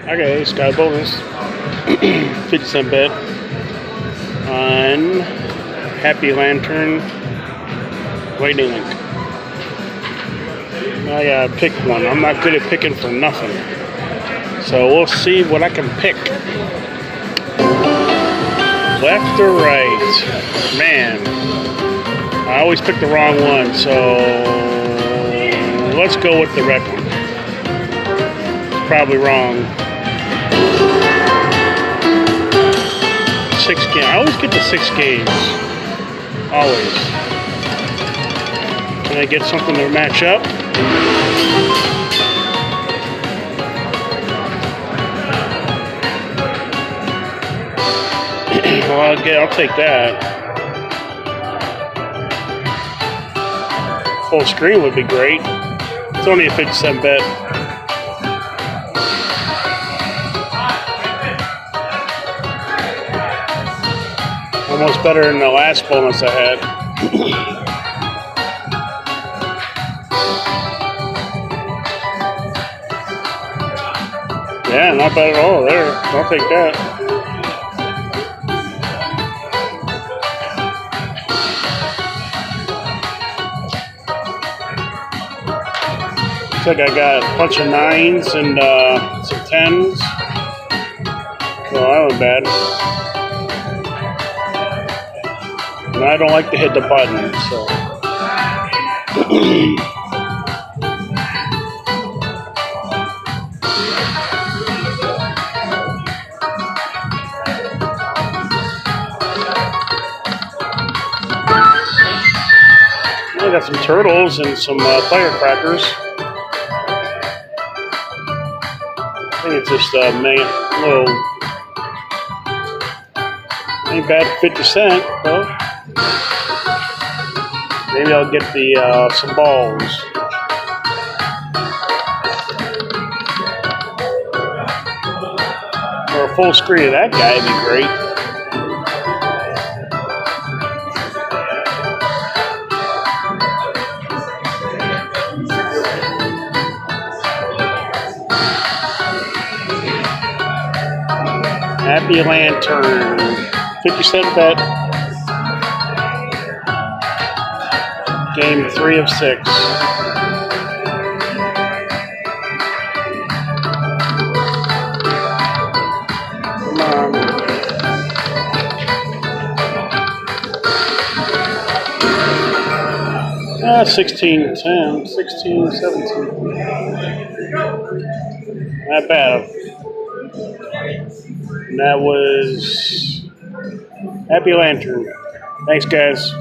Okay, Sky bonus. 50-cent bet on Happy Lantern Lightning Link. I gotta pick one. I'm not good at picking for nothing. So we'll see what I can pick. Left or right? Man, I always pick the wrong one, so let's go with the red one. It's probably wrong. 6 games. I always get the 6 games. Always. Can I get something to match up? Well, I'll take that. Full screen would be great. It's only a 50-cent bet. Almost better than the last bonus I had. Yeah, not bad at all there. I'll take that. Looks like I got a bunch of 9s and some 10s. Well, that wasn't bad. And I don't like to hit the button, so. I got some turtles and some firecrackers. I think it's just a little, ain't bad 50-cent though. Maybe I'll get the some balls. Or a full screen of that guy would be great. Happy Lantern, 50-cent bet. Game 3 of 6. Come on. Ah, 16, 10, 16, 17. Not bad. And that was Happy Lantern. Thanks, guys.